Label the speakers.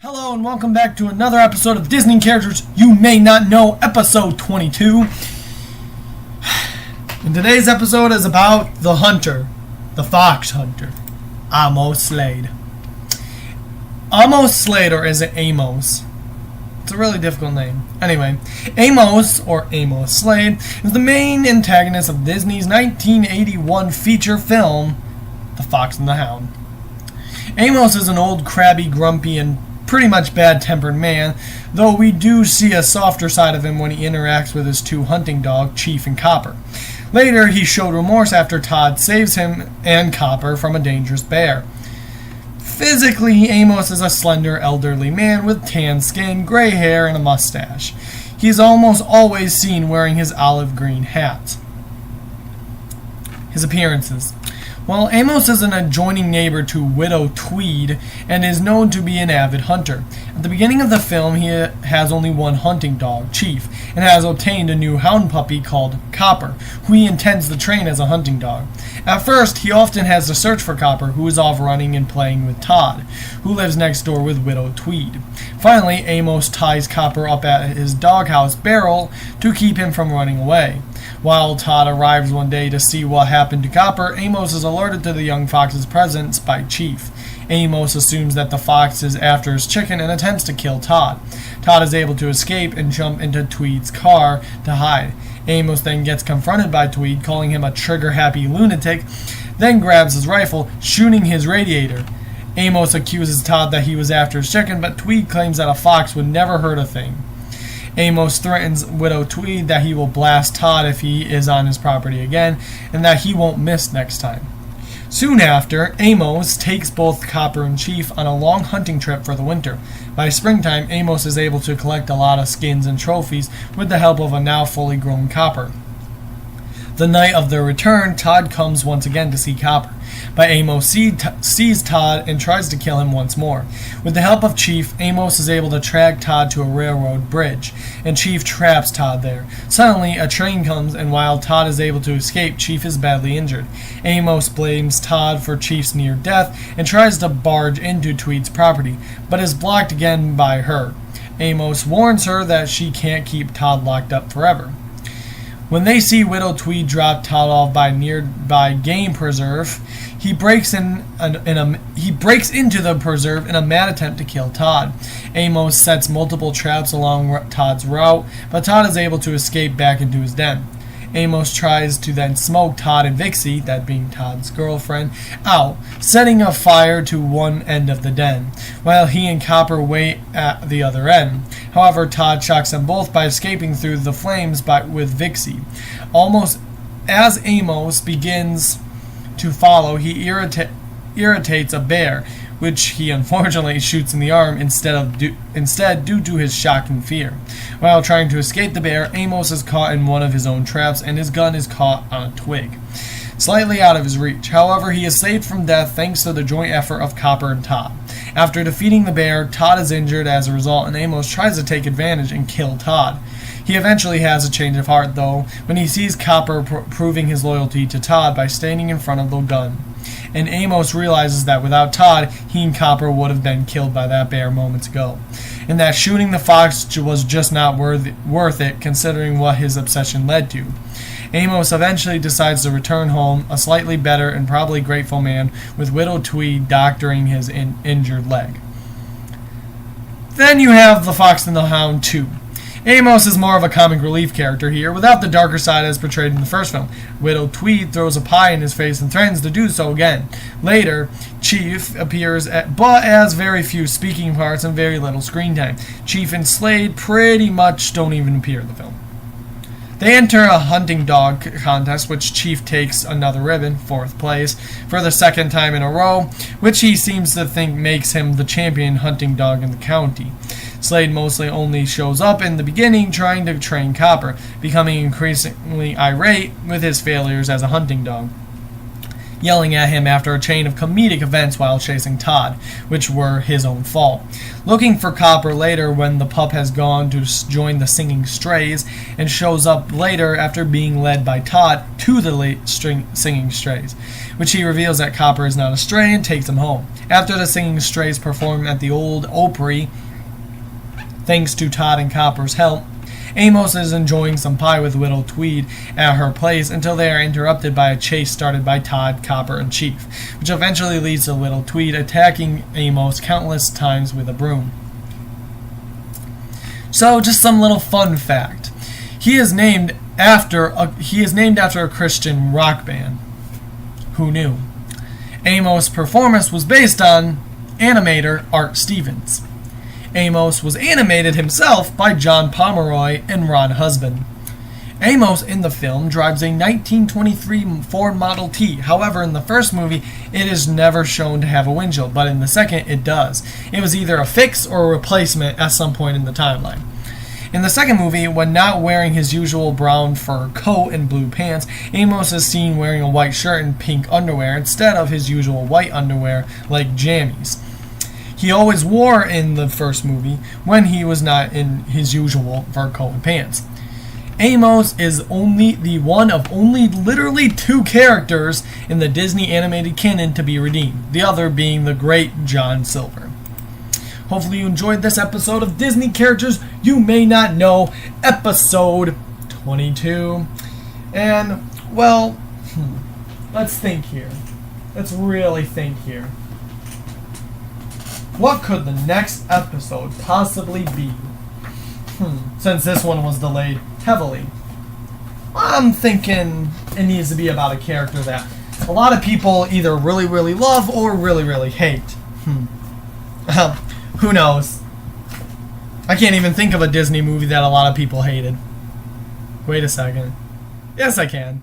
Speaker 1: Hello and welcome back to another episode of Disney Characters You May Not Know, episode 22. And today's episode is about the hunter, the fox hunter, Amos Slade. Amos Slade, or is it Amos? It's a really difficult name. Anyway, Amos, or Amos Slade, is the main antagonist of Disney's 1981 feature film, The Fox and the Hound. Amos is an old, crabby, grumpy, and pretty much bad-tempered man, though we do see a softer side of him when he interacts with his two hunting dogs, Chief and Copper. Later, he showed remorse after Todd saves him and Copper from a dangerous bear. Physically, Amos is a slender, elderly man with tan skin, gray hair, and a mustache. He is almost always seen wearing his olive green hat. His appearances. Well, Amos is an adjoining neighbor to Widow Tweed and is known to be an avid hunter. At the beginning of the film, he has only one hunting dog, Chief, and has obtained a new hound puppy called Copper, who he intends to train as a hunting dog. At first, he often has to search for Copper, who is off running and playing with Todd, who lives next door with Widow Tweed. Finally, Amos ties Copper up at his doghouse barrel to keep him from running away. While Todd arrives one day to see what happened to Copper, Amos is alerted to the young fox's presence by Chief. Amos assumes that the fox is after his chicken and attempts to kill Todd. Todd is able to escape and jump into Tweed's car to hide. Amos then gets confronted by Tweed, calling him a trigger-happy lunatic, then grabs his rifle, shooting his radiator. Amos accuses Todd that he was after his chicken, but Tweed claims that a fox would never hurt a thing. Amos threatens Widow Tweed that he will blast Todd if he is on his property again, and that he won't miss next time. Soon after, Amos takes both Copper and Chief on a long hunting trip for the winter. By springtime, Amos is able to collect a lot of skins and trophies with the help of a now fully grown Copper. The night of their return, Todd comes once again to see Copper, but Amos sees Todd and tries to kill him once more. With the help of Chief, Amos is able to track Todd to a railroad bridge, and Chief traps Todd there. Suddenly, a train comes, and while Todd is able to escape, Chief is badly injured. Amos blames Todd for Chief's near death and tries to barge into Tweed's property, but is blocked again by her. Amos warns her that she can't keep Todd locked up forever. When they see Widow Tweed drop Todd off by nearby game preserve, he breaks into the preserve in a mad attempt to kill Todd. Amos sets multiple traps along Todd's route, but Todd is able to escape back into his den. Amos tries to then smoke Todd and Vixie, that being Todd's girlfriend, out, setting a fire to one end of the den, while he and Copper wait at the other end. However, Todd shocks them both by escaping through the flames with Vixie. Almost as Amos begins to follow, he irritates a bear, which he unfortunately shoots in the arm instead due to his shock and fear. While trying to escape the bear, Amos is caught in one of his own traps and his gun is caught on a twig, slightly out of his reach. However, he is saved from death thanks to the joint effort of Copper and Todd. After defeating the bear, Todd is injured as a result, and Amos tries to take advantage and kill Todd. He eventually has a change of heart, though, when he sees Copper proving his loyalty to Todd by standing in front of the gun. And Amos realizes that without Todd, he and Copper would have been killed by that bear moments ago, and that shooting the fox was just not worth it considering what his obsession led to. Amos eventually decides to return home, a slightly better and probably grateful man, with Widow Tweed doctoring his injured leg. Then you have The Fox and the Hound 2. Amos is more of a comic relief character here, without the darker side as portrayed in the first film. Widow Tweed throws a pie in his face and threatens to do so again. Later, Chief appears, but has very few speaking parts and very little screen time. Chief and Slade pretty much don't even appear in the film. They enter a hunting dog contest, which Chief takes another ribbon, 4th place, for the second time in a row, which he seems to think makes him the champion hunting dog in the county. Slade mostly only shows up in the beginning trying to train Copper, becoming increasingly irate with his failures as a hunting dog. yelling at him after a chain of comedic events while chasing Todd, which were his own fault. Looking for Copper later when the pup has gone to join the Singing Strays, and shows up later after being led by Todd to the Singing Strays, which he reveals that Copper is not a stray and takes him home. After the Singing Strays perform at the old Opry, thanks to Todd and Copper's help, Amos is enjoying some pie with Widow Tweed at her place until they are interrupted by a chase started by Todd, Copper, and Chief, which eventually leads to Widow Tweed attacking Amos countless times with a broom. So, just some little fun fact. He is named after a Christian rock band. Who knew? Amos' performance was based on animator Art Stevens. Amos was animated himself by John Pomeroy and Ron Husband. Amos in the film drives a 1923 Ford Model T. However, in the first movie, it is never shown to have a windshield, but in the second, it does. It was either a fix or a replacement at some point in the timeline. In the second movie, when not wearing his usual brown fur coat and blue pants, Amos is seen wearing a white shirt and pink underwear instead of his usual white underwear like jammies. He always wore in the first movie when he was not in his usual fur coat and pants. Amos is only the one of only literally 2 characters in the Disney animated canon to be redeemed, the other being the great John Silver. Hopefully you enjoyed this episode of Disney Characters You May Not Know, episode 22. And, well, let's think here. Let's really think here. What could the next episode possibly be? Since this one was delayed heavily. I'm thinking it needs to be about a character that a lot of people either really, really love or really, really hate. Who knows? I can't even think of a Disney movie that a lot of people hated. Wait a second. Yes, I can.